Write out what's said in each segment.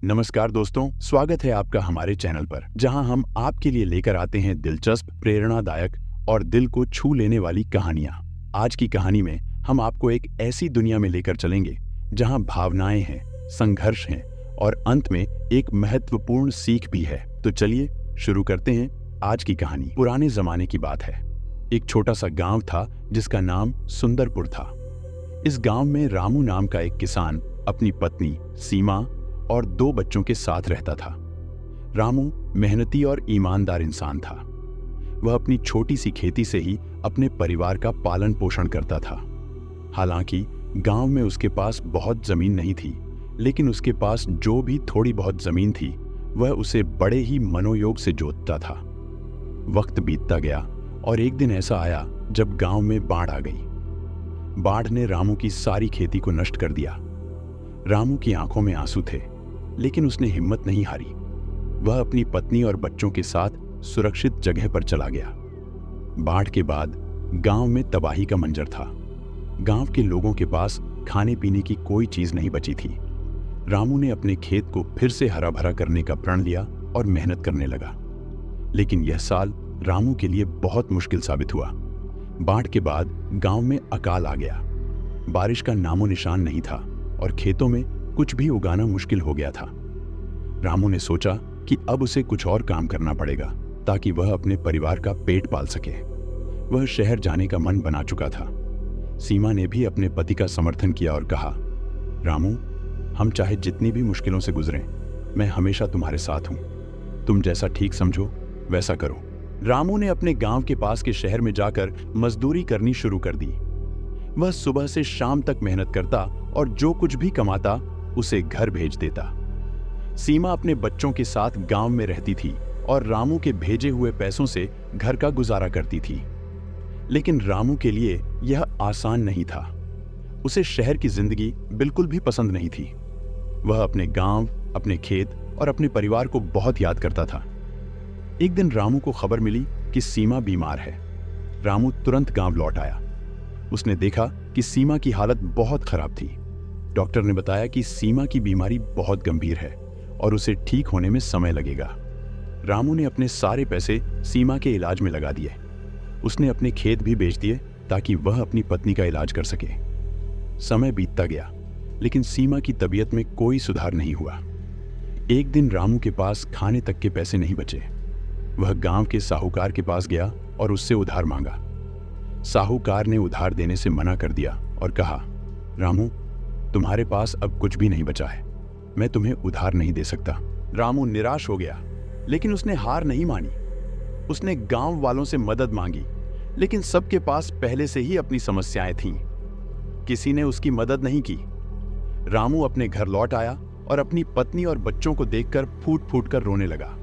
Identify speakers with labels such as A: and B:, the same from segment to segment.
A: नमस्कार दोस्तों, स्वागत है आपका हमारे चैनल पर, जहां हम आपके लिए लेकर आते हैं दिलचस्प, प्रेरणादायक और दिल को छू लेने वाली कहानियां। आज की कहानी में हम आपको एक ऐसी दुनिया में लेकर चलेंगे जहां भावनाएं हैं, संघर्ष हैं और अंत में एक महत्वपूर्ण सीख भी है। तो चलिए शुरू करते हैं आज की कहानी। पुराने जमाने की बात है। एक छोटा सा गांव था जिसका नाम सुंदरपुर था। इस गांव में रामू नाम का एक किसान अपनी पत्नी सीमा और 2 बच्चों के साथ रहता था। रामू मेहनती और ईमानदार इंसान था। वह अपनी छोटी सी खेती से ही अपने परिवार का पालन पोषण करता था। हालांकि गांव में उसके पास बहुत जमीन नहीं थी, लेकिन उसके पास जो भी थोड़ी बहुत जमीन थी वह उसे बड़े ही मनोयोग से जोतता था। वक्त बीतता गया और एक दिन ऐसा आया जब गांव में बाढ़ आ गई। बाढ़ ने रामू की सारी खेती को नष्ट कर दिया। रामू की आंखों में आंसू थे, लेकिन उसने हिम्मत नहीं हारी। वह अपनी पत्नी और बच्चों के साथ सुरक्षित जगह पर चला गया। बाढ़ के बाद गांव में तबाही का मंजर था। गांव के लोगों के पास खाने पीने की कोई चीज नहीं बची थी। रामू ने अपने खेत को फिर से हरा भरा करने का प्रण लिया और मेहनत करने लगा। लेकिन यह साल रामू के लिए बहुत मुश्किल साबित हुआ। बाढ़ के बाद गांव में अकाल आ गया। बारिश का नामो निशान नहीं था और खेतों में कुछ भी उगाना मुश्किल हो गया था। रामू ने सोचा कि अब उसे कुछ और काम करना पड़ेगा ताकि वह अपने परिवार का पेट पाल सके। वह शहर जाने का मन बना चुका था। सीमा ने भी अपने पति का समर्थन किया और कहा, रामू, हम चाहे जितनी भी मुश्किलों से गुजरें, मैं हमेशा तुम्हारे साथ हूं। तुम जैसा ठीक समझो वैसा करो। रामू ने अपने गांव के पास के शहर में जाकर मजदूरी करनी शुरू कर दी। वह सुबह से शाम तक मेहनत करता और जो कुछ भी कमाता उसे घर भेज देता। सीमा अपने बच्चों के साथ गांव में रहती थी और रामू के भेजे हुए पैसों से घर का गुजारा करती थी। लेकिन रामू के लिए यह आसान नहीं था। उसे शहर की जिंदगी बिल्कुल भी पसंद नहीं थी। वह अपने गांव, अपने खेत और अपने परिवार को बहुत याद करता था। एक दिन रामू को खबर मिली कि सीमा बीमार है। रामू तुरंत गांव लौट आया। उसने देखा कि सीमा की हालत बहुत खराब थी। डॉक्टर ने बताया कि सीमा की बीमारी बहुत गंभीर है और उसे ठीक होने में समय लगेगा। रामू ने अपने सारे पैसे सीमा के इलाज में लगा दिए। उसने अपने खेत भी बेच दिए ताकि वह अपनी पत्नी का इलाज कर सके। समय बीतता गया, लेकिन सीमा की तबीयत में कोई सुधार नहीं हुआ। एक दिन रामू के पास खाने तक के पैसे नहीं बचे। वह गांव के साहूकार के पास गया और उससे उधार मांगा। साहूकार ने उधार देने से मना कर दिया और कहा, रामू, तुम्हारे पास अब कुछ भी नहीं बचा है। मैं तुम्हें उधार नहीं दे सकता। रामू निराश हो गया, लेकिन उसने हार नहीं मानी। उसने गांव वालों से मदद मांगी, लेकिन सबके पास पहले से ही अपनी समस्याएं थीं। किसी ने उसकी मदद नहीं की। रामू अपने घर लौट आया और अपनी पत्नी और बच्चों को देखकर फूट फूट कर रोने लगा।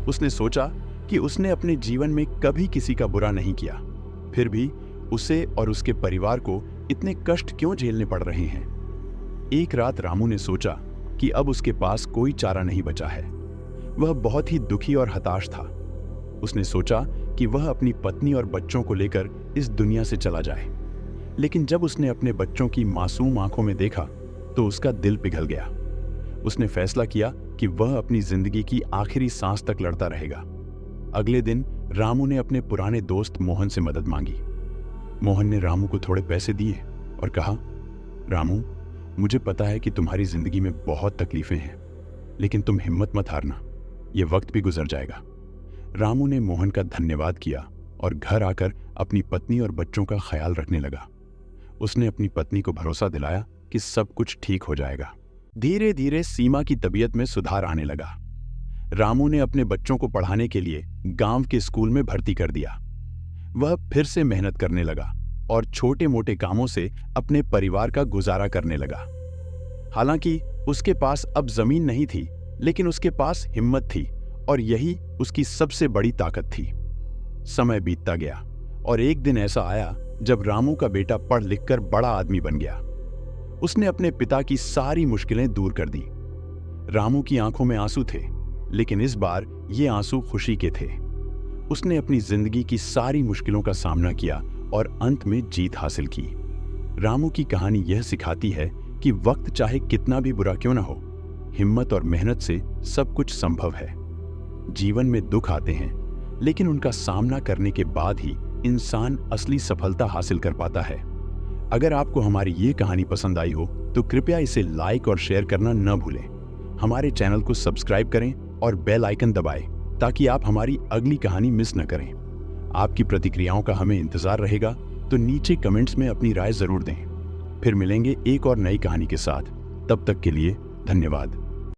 A: उसने सोचा कि उसने अपने जीवन में कभी किसी का बुरा नहीं किया, फिर भी उसे और उसके परिवार को इतने कष्ट क्यों झेलने पड़ रहे हैं। एक रात रामू ने सोचा कि अब उसके पास कोई चारा नहीं बचा है। वह बहुत ही दुखी और हताश था। उसने सोचा कि वह अपनी पत्नी और बच्चों को लेकर इस दुनिया से चला जाए। लेकिन जब उसने अपने बच्चों की मासूम आंखों में देखा तो उसका दिल पिघल गया। उसने फैसला किया कि वह अपनी जिंदगी की आखिरी सांस तक लड़ता रहेगा। अगले दिन रामू ने अपने पुराने दोस्त मोहन से मदद मांगी। मोहन ने रामू को थोड़े पैसे दिए और कहा, रामू, मुझे पता है कि तुम्हारी जिंदगी में बहुत तकलीफें हैं, लेकिन तुम हिम्मत मत हारना। यह वक्त भी गुजर जाएगा। रामू ने मोहन का धन्यवाद किया और घर आकर अपनी पत्नी और बच्चों का ख्याल रखने लगा। उसने अपनी पत्नी को भरोसा दिलाया कि सब कुछ ठीक हो जाएगा। धीरे धीरे सीमा की तबीयत में सुधार आने लगा। रामू ने अपने बच्चों को पढ़ाने के लिए गांव के स्कूल में भर्ती कर दिया। वह फिर से मेहनत करने लगा और छोटे मोटे कामों से अपने परिवार का गुजारा करने लगा। हालांकि उसके पास अब जमीन नहीं थी, लेकिन उसके पास हिम्मत थी और यही उसकी सबसे बड़ी ताकत थी। समय बीतता गया और एक दिन ऐसा आया जब रामू का बेटा पढ़ लिखकर बड़ा आदमी बन गया। उसने अपने पिता की सारी मुश्किलें दूर कर दी। रामू की आंखों में आंसू थे, लेकिन इस बार ये आंसू खुशी के थे। उसने अपनी जिंदगी की सारी मुश्किलों का सामना किया और अंत में जीत हासिल की। रामू की कहानी यह सिखाती है कि वक्त चाहे कितना भी बुरा क्यों ना हो, हिम्मत और मेहनत से सब कुछ संभव है। जीवन में दुख आते हैं, लेकिन उनका सामना करने के बाद ही इंसान असली सफलता हासिल कर पाता है। अगर आपको हमारी ये कहानी पसंद आई हो तो कृपया इसे लाइक और शेयर करना न भूलें। हमारे चैनल को सब्सक्राइब करें और बेल आइकन दबाएं ताकि आप हमारी अगली कहानी मिस न करें। आपकी प्रतिक्रियाओं का हमें इंतजार रहेगा, तो नीचे कमेंट्स में अपनी राय जरूर दें। फिर मिलेंगे एक और नई कहानी के साथ। तब तक के लिए धन्यवाद।